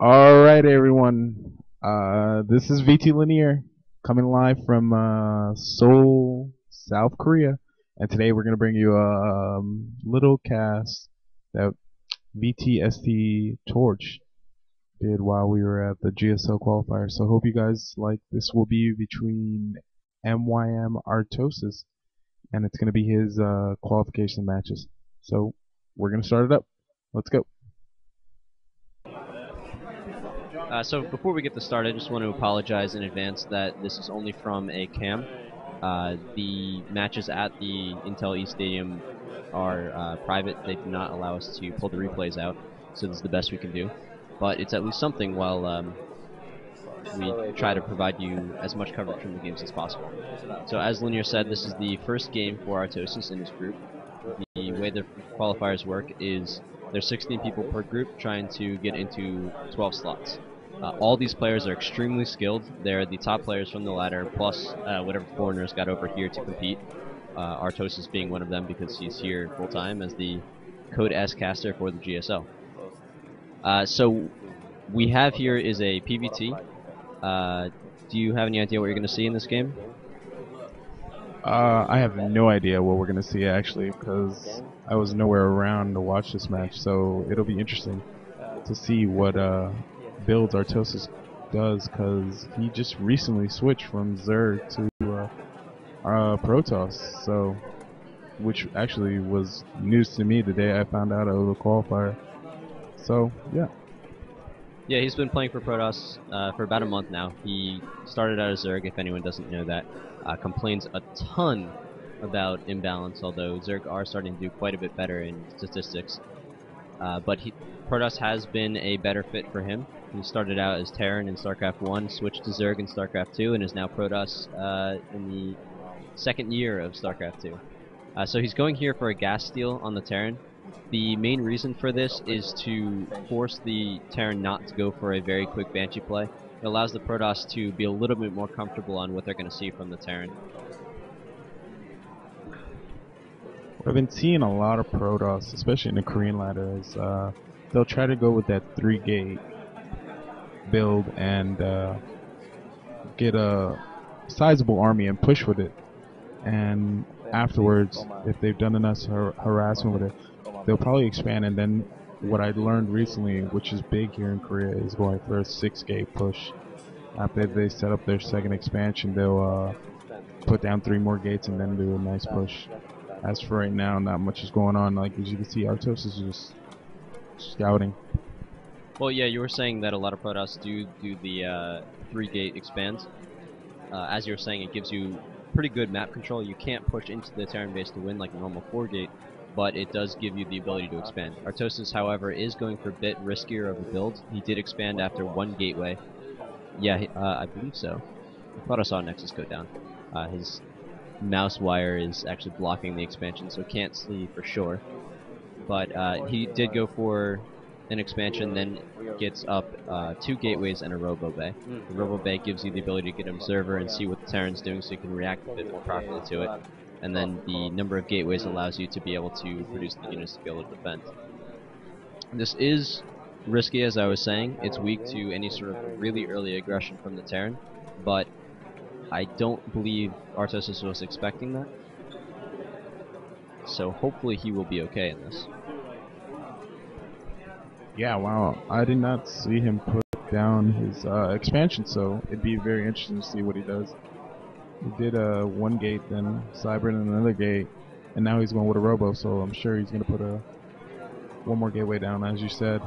All right, everyone. This is VT Linear coming live from Seoul, South Korea, and today we're gonna bring you a little cast that VTST Torch did while we were at the GSL Qualifier. So hope you guys like. This will be between MYM Artosis, and it's gonna be his qualification matches. So we're gonna start it up. Let's go. So before we get this started, I just want to apologize in advance that this is only from a cam. The matches at the Intel East Stadium are private. They do not allow us to pull the replays out, so this is the best we can do. But it's at least something while we try to provide you as much coverage from the games as possible. So as Linear said, this is the first game for Artosis in his group. The way the qualifiers work is there's 16 people per group trying to get into 12 slots. All these players are extremely skilled. They're the top players from the ladder, plus whatever foreigners got over here to compete. Artosis being one of them because he's here full-time as the Code S caster for the GSL. So we have here is a PVT. Do you have any idea what you're going to see in this game? I have no idea what we're gonna see actually, because I was nowhere around to watch this match. So it'll be interesting to see what builds Artosis does, because he just recently switched from Zerg to Protoss. So, which actually was news to me the day I found out of the qualifier. So yeah. Yeah, he's been playing for Protoss for about a month now. He started out as Zerg, if anyone doesn't know that. Complains a ton about imbalance, although Zerg are starting to do quite a bit better in statistics. But Protoss has been a better fit for him. He started out as Terran in StarCraft 1, switched to Zerg in StarCraft 2, and is now Protoss in the second year of StarCraft 2. So he's going here for a gas steal on the Terran. The main reason for this is to force the Terran not to go for a very quick Banshee play. It allows the Protoss to be a little bit more comfortable on what they're going to see from the Terran. I've been seeing a lot of Protoss, especially in the Korean ladder, is they'll try to go with that 3-gate build and get a sizable army and push with it. And afterwards, if they've done enough harassment with it, they'll probably expand. And then what I learned recently, which is big here in Korea, is going for a 6-gate push. After they set up their second expansion, they'll put down 3 more gates and then do a nice push. As for right now, not much is going on. Like, as you can see, Artosis is just scouting. Well, yeah, you were saying that a lot of Protoss do the 3-gate expand. As you were saying, it gives you pretty good map control. You can't push into the Terran base to win like a normal 4-gate, but it does give you the ability to expand. Artosis, however, is going for a bit riskier of a build. He did expand after 1 gateway. Yeah, I believe so. I thought I saw Nexus go down. His mouse wire is actually blocking the expansion, so can't see for sure. But he did go for an expansion, then gets up 2 gateways and a Robo Bay. The Robo Bay gives you the ability to get an observer and see what the Terran's doing, so you can react a bit more properly to it. And then the number of gateways allows you to be able to produce the units to be able to defend. This is risky, as I was saying. It's weak to any sort of really early aggression from the Terran, but I don't believe Artosis was expecting that. So hopefully he will be okay in this. Yeah, wow. I did not see him put down his expansion, so it'd be very interesting to see what he does. He did 1 gate, then Cyber and another gate, and now he's going with a Robo, so I'm sure he's going to put 1 more gateway down, as you said.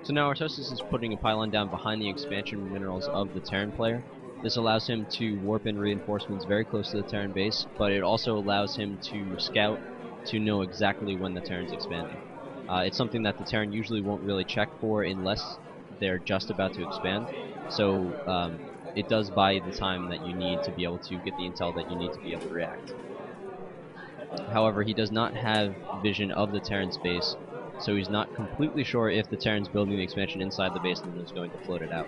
So now Artosis is putting a pylon down behind the expansion minerals of the Terran player. This allows him to warp in reinforcements very close to the Terran base, but it also allows him to scout to know exactly when the Terran's expanding. It's something that the Terran usually won't really check for unless they're just about to expand, so it does buy you the time that you need to be able to get the intel that you need to be able to react. However, he does not have vision of the Terran's base, so he's not completely sure if the Terran's building the expansion inside the base and then is going to float it out.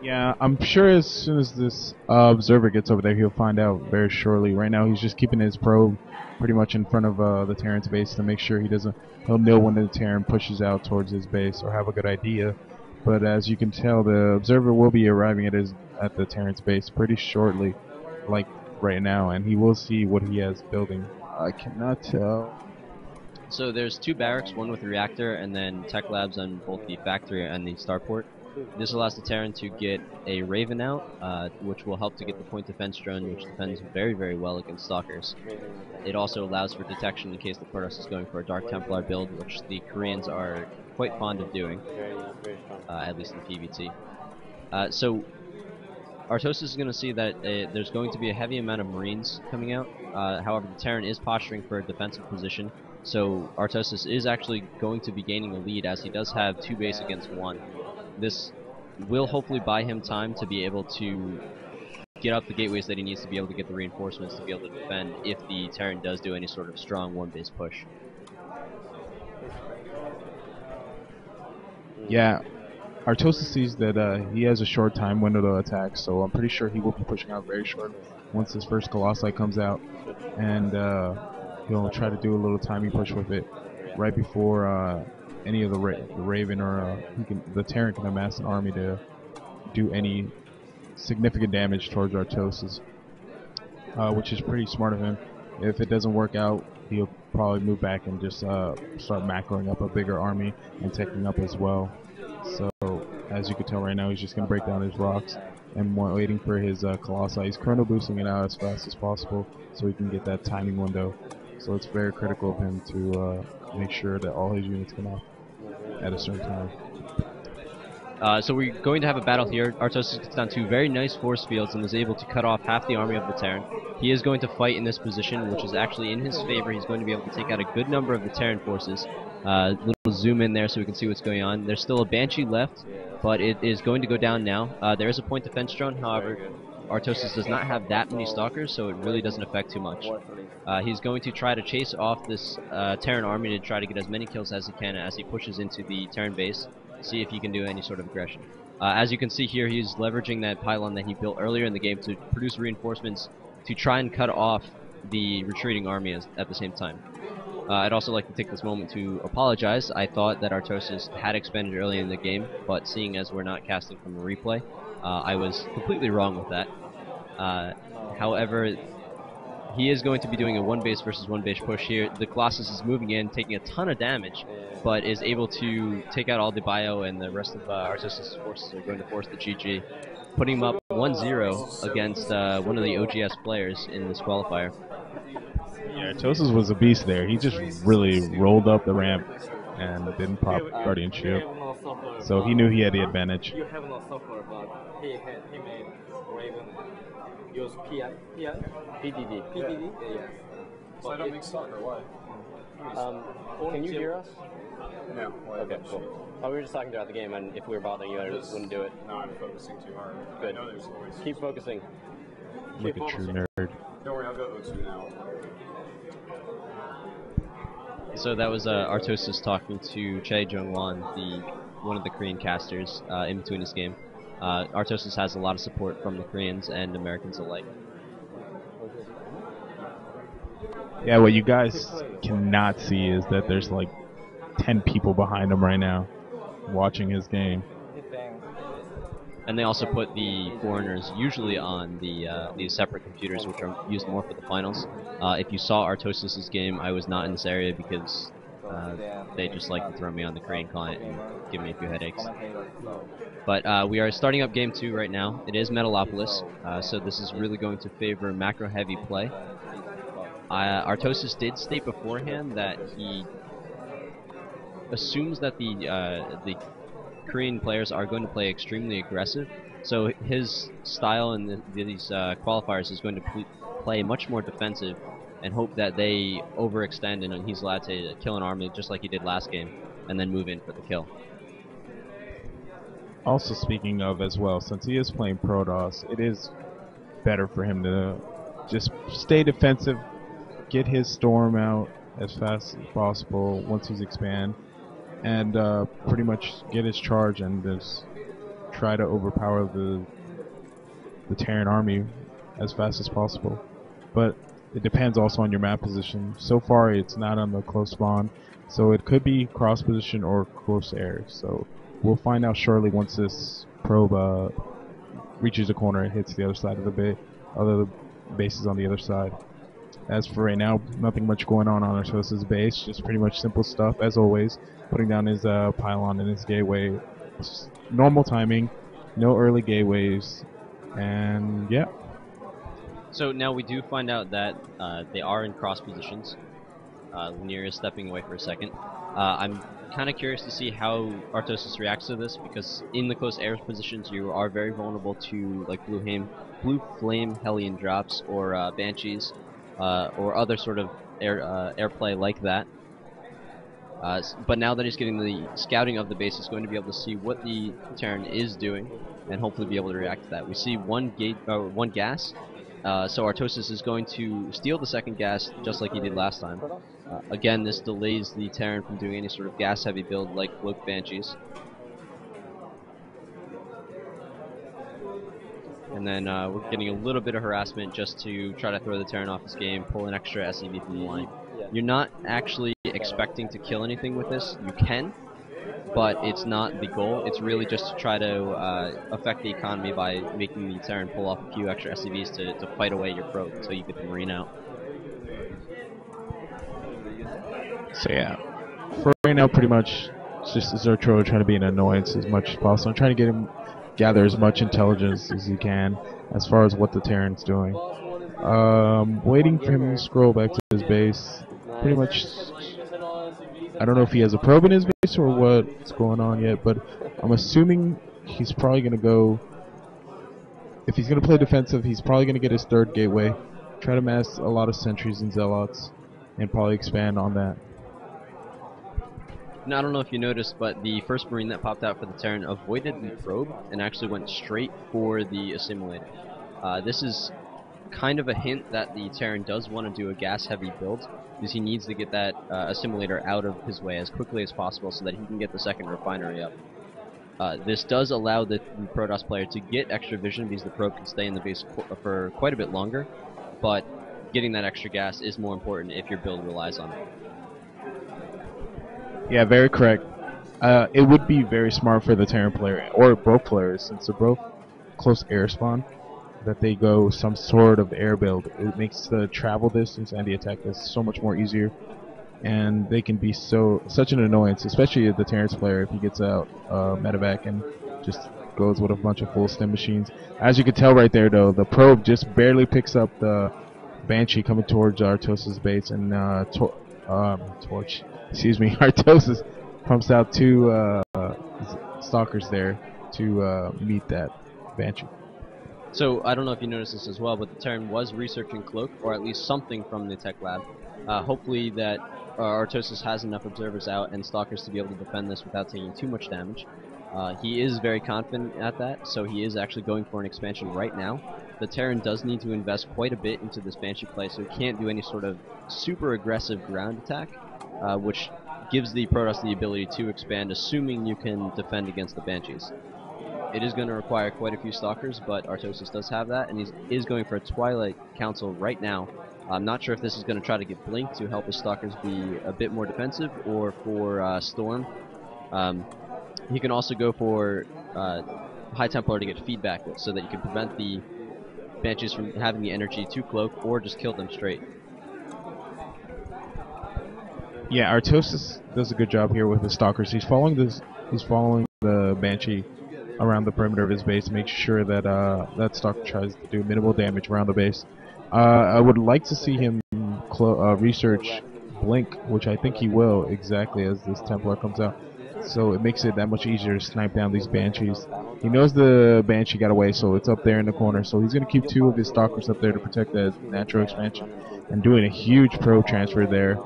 Yeah, I'm sure as soon as this observer gets over there, he'll find out very shortly. Right now, he's just keeping his probe pretty much in front of the Terran's base to make sure he doesn't. He'll know when the Terran pushes out towards his base or have a good idea. But as you can tell, the observer will be arriving at the Terran's base pretty shortly, like right now, and he will see what he has building. I cannot tell. So there's two barracks, one with a reactor, and then tech labs on both the factory and the starport. This allows the Terran to get a Raven out, which will help to get the point defense drone, which defends very, very well against stalkers. It also allows for detection in case the Protoss is going for a Dark Templar build, which the Koreans are quite fond of doing, at least in PvT. So Artosis is going to see that there's going to be a heavy amount of Marines coming out. However, the Terran is posturing for a defensive position, so Artosis is actually going to be gaining a lead as he does have 2 base against 1. This will hopefully buy him time to be able to get up the gateways that he needs to be able to get the reinforcements to be able to defend if the Terran does do any sort of strong 1-base push. Yeah, Artosis sees that he has a short time window to attack, so I'm pretty sure he will be pushing out very short once his first Colossi comes out, and he'll try to do a little timing push with it right before any of the Raven or the Terran can amass an army to do any significant damage towards Artosis, which is pretty smart of him. If it doesn't work out, he'll probably move back and just start macroing up a bigger army and taking up as well. So as you can tell right now, he's just going to break down his rocks and waiting for his Colossi. He's chrono boosting it out as fast as possible so he can get that timing window. So it's very critical of him to make sure that all his units come out at a certain time. So we're going to have a battle here. Artosis gets down 2 very nice force fields and is able to cut off half the army of the Terran. He is going to fight in this position, which is actually in his favor. He's going to be able to take out a good number of the Terran forces. Little zoom in there so we can see what's going on. There's still a Banshee left, but it is going to go down now. There is a point defense drone, however, Artosis does not have that many stalkers, so it really doesn't affect too much. He's going to try to chase off this Terran army to try to get as many kills as he can as he pushes into the Terran base, see if he can do any sort of aggression. As you can see here, he's leveraging that pylon that he built earlier in the game to produce reinforcements to try and cut off the retreating army at the same time. I'd also like to take this moment to apologize. I thought that Artosis had expanded early in the game, but seeing as we're not casting from a replay, I was completely wrong with that. However, he is going to be doing a 1-base versus 1-base push here. The Colossus is moving in, taking a ton of damage, but is able to take out all the bio, and the rest of Artosis' forces are going to force the GG, putting him up 1-0 against one of the OGS players in this qualifier. Yeah, Artosis was a beast there. He just really rolled up the ramp and didn't pop Guardian Shield. So he knew he had the advantage. You have no software, but he made Raven use PDD. PDD? Yes. So I don't make soccer, why? Can you hear us? No. Okay, cool. We were just talking throughout the game, and if we were bothering you, I wouldn't do it. No, I'm focusing too hard. Good. I know there's always... Keep focusing. Look at true nerd. Don't worry, I'll go O2 now. So that was Artosis talking to Che Jungwon, one of the Korean casters, in between his game. Artosis has a lot of support from the Koreans and Americans alike. Yeah, what you guys cannot see is that there's like 10 people behind him right now watching his game. And they also put the foreigners usually on these separate computers, which are used more for the finals. If you saw Artosis' game, I was not in this area because they just like to throw me on the Korean client and give me a few headaches. But we are starting up game 2 right now. It is Metalopolis, so this is really going to favor macro-heavy play. Artosis did state beforehand that he assumes that the Korean players are going to play extremely aggressive, so his style in these qualifiers is going to play much more defensive and hope that they overextend and he's allowed to kill an army just like he did last game and then move in for the kill. Also speaking of as well, since he is playing Protoss, it is better for him to just stay defensive, get his storm out as fast as possible once he's expand, and pretty much get his charge and just try to overpower the Terran army as fast as possible. But it depends also on your map position. So far, it's not on the close spawn, so it could be cross position or close air. So we'll find out shortly once this probe reaches the corner and hits the other side of the other bases on the other side. As for right now, nothing much going on Artosis' base, just pretty much simple stuff as always. Putting down his pylon and his gateway. Normal timing, no early gateways, and yeah. So now we do find out that they are in cross positions. Lanier is stepping away for a second. I'm kind of curious to see how Artosis reacts to this, because in the close air positions you are very vulnerable to like blue flame Hellion drops or Banshees or other sort of airplay like that. But now that he's getting the scouting of the base, he's going to be able to see what the Terran is doing and hopefully be able to react to that. We see one gas. So Artosis is going to steal the second gas just like he did last time. Again, this delays the Terran from doing any sort of gas-heavy build like Cloak Banshees. And then we're getting a little bit of harassment just to try to throw the Terran off his game, pull an extra SCV from the line. You're not actually expecting to kill anything with this. You can, but it's not the goal. It's really just to try to affect the economy by making the Terran pull off a few extra SCVs to fight away your probe until you get the Marine out. So yeah, for right now, pretty much it's just Zertro trying to be an annoyance as much as possible. I'm trying to get him gather as much intelligence as he can as far as what the Terran's doing. Waiting for him to scroll back to his base. Pretty much, I don't know if he has a probe in his base or what's going on yet, but I'm assuming he's probably going to go, if he's going to play defensive, he's probably going to get his third gateway, try to mass a lot of sentries and zealots, and probably expand on that. Now, I don't know if you noticed, but the first Marine that popped out for the Terran avoided the probe and actually went straight for the assimilator. This is kind of a hint that the Terran does want to do a gas-heavy build, because he needs to get that assimilator out of his way as quickly as possible so that he can get the second refinery up. This does allow the Protoss player to get extra vision because the probe can stay in the base for quite a bit longer, but getting that extra gas is more important if your build relies on it. Yeah, very correct. It would be very smart for the Terran player, or both players, since they're both close air spawn, that they go some sort of air build. It makes the travel distance and the attack distance so much more easier, and they can be such an annoyance, especially the Terran's player if he gets out medevac and just goes with a bunch of full stem machines. As you can tell right there, though, the probe just barely picks up the Banshee coming towards Artosis' base, and Artosis pumps out two stalkers there to meet that Banshee. So, I don't know if you noticed this as well, but the Terran was researching Cloak, or at least something from the tech lab. Hopefully that Artosis has enough observers out and stalkers to be able to defend this without taking too much damage. He is very confident at that, so he is actually going for an expansion right now. The Terran does need to invest quite a bit into this Banshee play, so he can't do any sort of super aggressive ground attack, which gives the Protoss the ability to expand, assuming you can defend against the Banshees. It is going to require quite a few stalkers, but Artosis does have that, and he is going for a Twilight Council right now. I'm not sure if this is going to try to get Blink to help his stalkers be a bit more defensive, or for Storm. He can also go for High Templar to get feedback with, so that you can prevent the Banshees from having the energy to cloak, or just kill them straight. Yeah, Artosis does a good job here with the stalkers. He's following the Banshee around the perimeter of his base, make sure that that stalker tries to do minimal damage around the base. I would like to see him research Blink, which I think he will exactly as this Templar comes out. So it makes it that much easier to snipe down these Banshees. He knows the Banshee got away, so it's up there in the corner. So he's going to keep two of his stalkers up there to protect that natural expansion, and doing a huge probe transfer there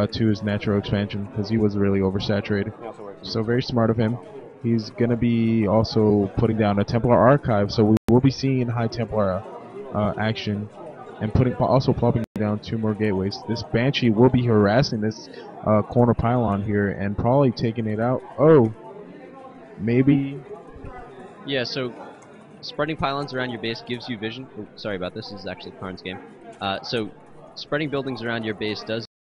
to his natural expansion, because he was really oversaturated. So very smart of him. He's going to be also putting down a Templar archive, so we will be seeing High Templar action, and also plopping down two more gateways. This Banshee will be harassing this corner pylon here and probably taking it out. Oh, maybe Yeah, so spreading pylons around your base gives you vision. Oh, sorry about this. This is actually Karn's game. So spreading buildings around your base does